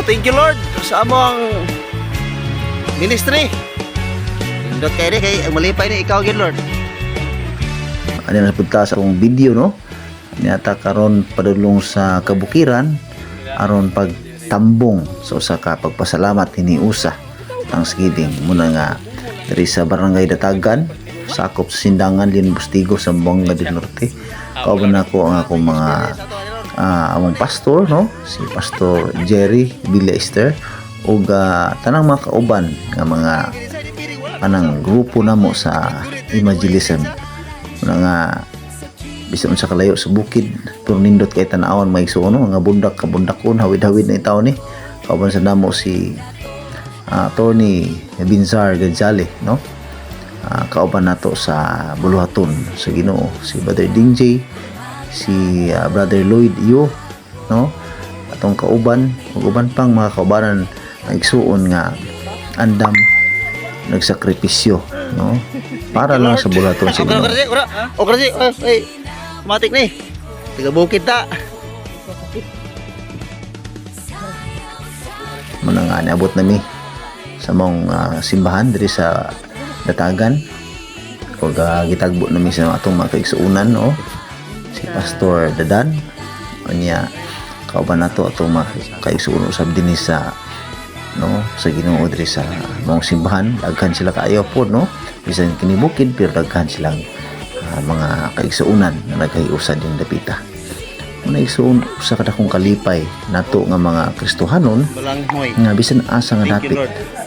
thank you Lord sa among ministry. Pindot kay ni kay malipay ni ikaw gid Lord. Ano na punta sa akong video no. Niyata karon padulong sa kabukiran aron pagtambong sa usa ka pagpasalamat hiniusa ang sigiding muna nga diri sa Barangay Datagan sakop sa Sindangan Leon Bustigo sa Buanga del Norte. Kauban nako ang akong mga among pastor no, si Pastor Jerry Villester ug tanang mga kauban nga mga anang grupo namo sa evangelism nga bisan sa kalayo sa bukid pero nindot kay tan-awon maigsuon no nga bundak kabundakon hawid-hawid na itaw ni kauban sa namo si Tony Binzar Gonzales no. Kauban nato sa Buluhaton sa Ginoo si Brother Dingjay, si Brother Lloyd Yo no, atong kauban ug uban pang mga kaubanan naigsuon nga andam nagsakripisyo no para lang sa Buluhaton sa Ginoo. O kasi ay matik ni tiga bukid ta manang niabot nami sa mong simbahan diri sa Datagan ug gitagbo nami sa atong mga kaigsuonan no si Pastor Dadan unya kauban nato atong mga kaigsuonan usab dinhi sa no sa Ginoo diri sa mong simbahan. Daghan sila kaayo pod no bisan kini bukid pero daghan silang mga kaigsuonan na naghiusa din dapita. Muna igsuon usa ka dakong kalipay nato nga mga Kristohanon nga bisan asa nga dapit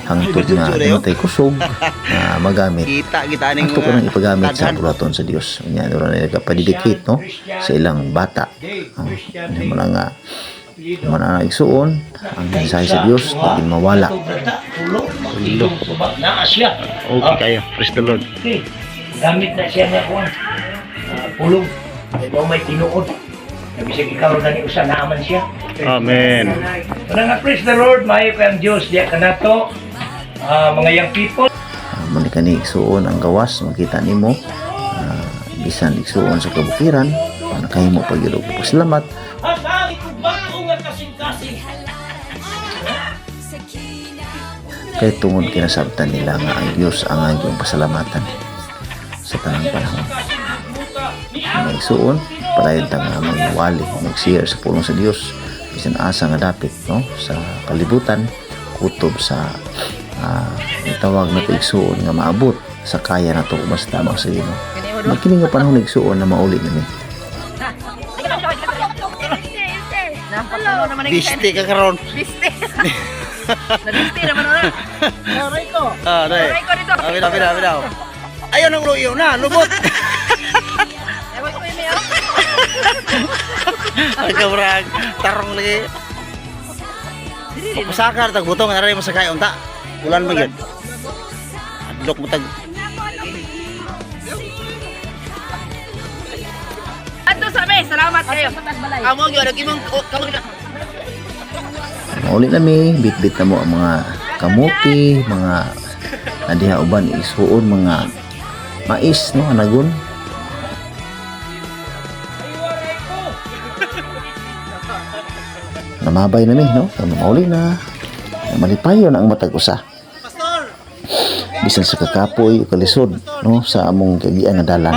hangtod nga namatay kusog magamit ato ko nang ipagamit sa Buluhaton sa Dios. Unya ora na nagapadedicate no sa ilang bata. Muna nga mana igsuon ang mensahe sa Dios di mawala. Okay kayo. Praise the Lord. Gamit na siya na kuwan. Pulong. Ito may tinuod. Nabisig ikaw na ni usa naaman siya. Amen. Wala nga praise the Lord. Mayo kayang Diyos. Diya ka na to. Mga young people. Muli ka ni igsuon ang gawas. Makita ni mo. Bisan igsuon sa kabukiran. Panakahimo pag-irog. Pasalamat. Kaya tungod kinasabtan nila nga ang Diyos ang iyong pasalamatan sa tanang panahon. May igsuon. Palayon ta nga magwali, mag-share sa pulong sa Dios bisan asa nga dapit no sa kalibutan kutob sa itawag na igsuon nga maabot sa kaya nato basta sa Ginoo. Magkini nga panahon igsuon na mauli nami. Biste ka karon. Biste. Biste naman ora. Rico. Rico dito. Abi. Ayaw nang luyo na, lubot. Agawrag tarong lagi. Pasakar tag butong na rin mo sa kayo unta. Ulan mo yun. Adlok mo tag. Ato sa me, salamat kayo. Amo gyud imong kamot. Mauli nami, bit-bit na mo ang mga kamuti, mga adiha uban isuon mga mais no anagon. Namabay na no mauli na malipayon ang matag usa bisan sa kakapoy o kalisod no sa among kagian nga dalan.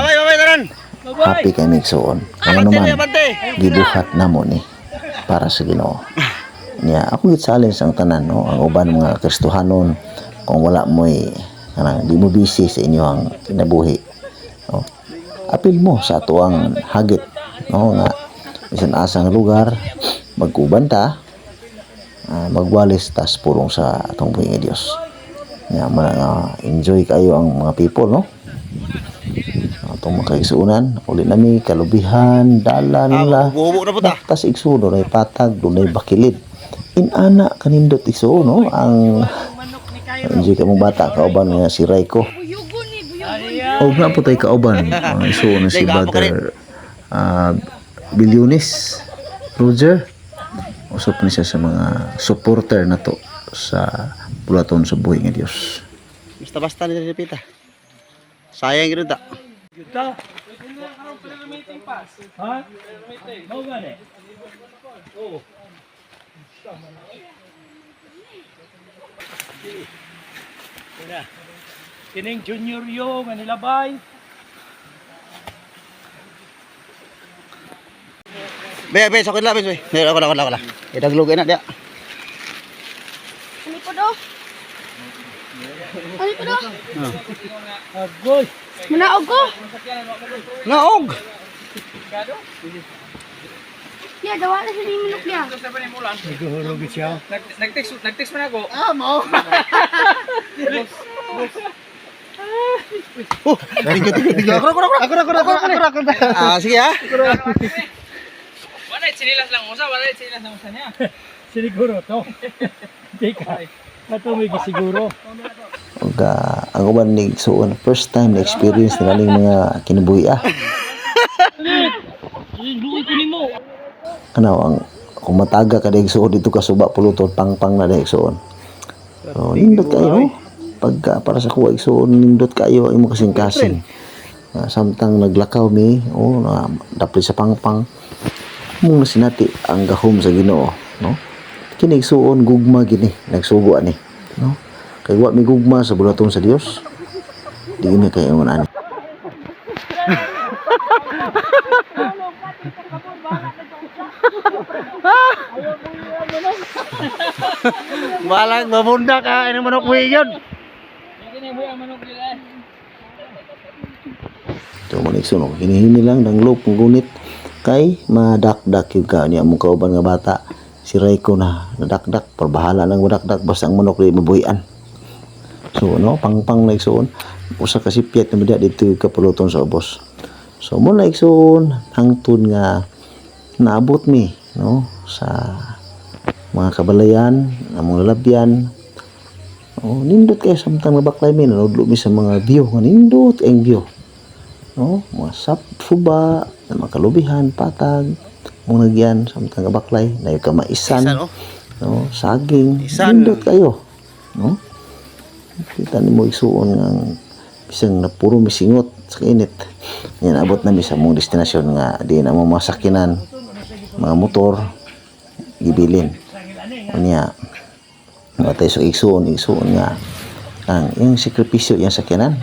Happy kay migsuon kaya naman gibuhat namo ni para sa Ginoo niya. Ako gitsalin sang tanan no ang uban mga Kristohanon kung wala mo'y di mo busy sa inyo ang kinabuhi no? Apil mo sa ato ang hagit no nga bisan asang lugar magkuban ta magwalis tas pulong sa atong buhi nga Dios nga enjoy kayo ang mga people no atong makaigsuunan uli nami kalubihan dalan nila tas igsuon ay patag dunay bakilid inana kanindot igsuon no ang enjoy ka mong bata kauban nga si Rico og na po tay kauban ang igsuon si Brother Bilyones Roger. Usap ni siya sa mga supporter na to sa Buluhaton sa buhi nga Dios. Basta-basta ni repita. Sayang gid ta. Ha? Kining junior yo nga nilabay. Be, sakit lang, be. Ako lang. Idaglog na dia. Ano po do? Ano po do? Agoy. Manaog ko. Naog. Ya, dawa na sa minok niya. Naghuhulog siya. Nag-text mo na ako. Oh, tinggal. Ako. Ah, sige ah. Wala, sinilas lang usa. Wala, sinilas lang usa niya. Siguro to. Teka. Ato may siguro. Ako ba suon first time na experience na naling mga kinabuhi Luoy ko nimo. ang kung mataga ka dahil suon dito ka suba puluton pang na dahil suon. So, nindot kayo. Pagka para sa kuha igsuon nindot kayo imo kasing-kasing. Samtang naglakaw mi, na dapli sa pangpang. Mong sinati ang gahom sa Ginoo, no? Kini igsuon gugma gini, nagsugo ani, no? Kay wa mi gugma sa bulaton sa Dios. Di mi kay ingon ani. Walang mabunda ka ini manok mo yun. Ito mo nagsunog, hinihini lang ng loop ng gunit kay madakdak yung ka niya mong kauban nga bata si Raiko na nadakdak parbahala lang madakdak basta ang manok di mabuhian. So no pangpang na igsuon usa ka sipyat na media dito yung kapuluton sa ubos. So mo na igsuon hangtod nga naabot mi no sa mga kabalayan ang mga lalabyan. Nindot kayo samtang nabaklay mi nanudlo mi sa mga view nga nindot ang view. No, mga suba, mga kalubihan, patag, mga nagyan, samtang baklay, na yung kamaisan, no, saging, nindot kayo, no? Kita ni mo isuon ng bisang na puro misingot sa init. Yan, abot na mi sa mong destinasyon nga, di na mo masakinan, mga motor, gibilin. Unya, nga tayo so isuon nga, ang yung sakripisyo yung sakinan,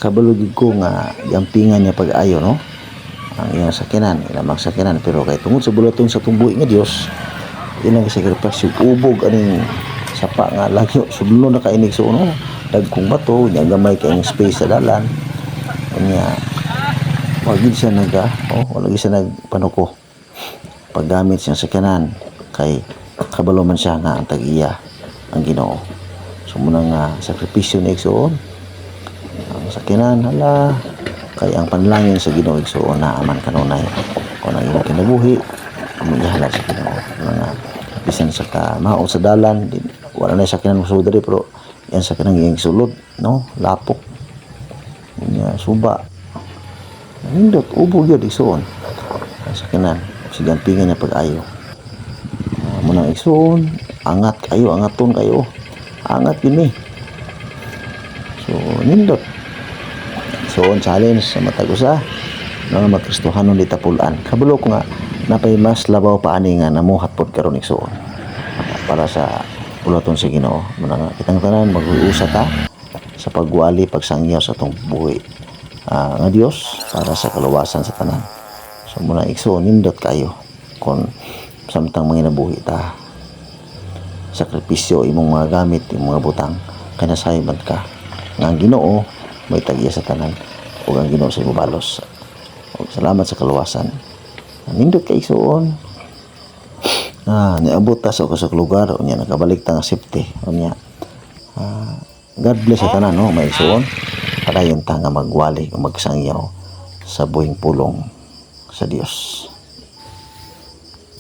kabalugid ko nga yampingan niya pag-ayo no ang iyang sakinan ilamang sakinan pero kay tungod sa bulaton sa tumbuhi nga Dios ilang sakripisyo ubog aning sapa nga lagyo sudlo na kainig so no dagkong bato nya gamay kay space sa dalan nya wag gid siya wala gid siya nagpanuko paggamit siya sakinan kay kabalo man siya nga ang tag-iya ang Ginoo so muna nga sakripisyo na igsoon sakinan hala kay ang panlangin sa Ginoo igsuon na aman kanunay kung ang imong kinabuhi amo ihala sa Ginoo nga bisan sa mao sa dalan wala na sakinan mo sudari pero yan sakinan iyang sulod no lapok nya suba nindot ubo gyud igsuon sakinan sigang pingan niya pag-ayo mo nang igsuon angat kayo angaton kayo angat gini so nindot so on challenge sa matag usa nga magkristohanon di tapulan kabulo ko nga napay mas labaw pa ani nga namuhat pod karon igsuon para sa bulaton sa Ginoo muna nga kitang tanan mag-uusa ta sa pagwali pagsangyaw sa atong buhi nga Dios para sa kaluwasan sa tanan so muna igsuon nindot kayo kon samtang manginabuhi ta sakripisyo imong mga gamit imong mga butang kanasayman ka nga ang Ginoo may tagya sa tanan ug ang Ginoo sa ibabalos. Og salamat sa kaluwasan. Nindot kay igsuon. Niabot ta sa usa ka lugar unya nakabalik ta nga safety unya. God bless sa tanan no may igsuon. Padayon ta nga magwali ug magsangyaw sa buhing pulong sa Dios.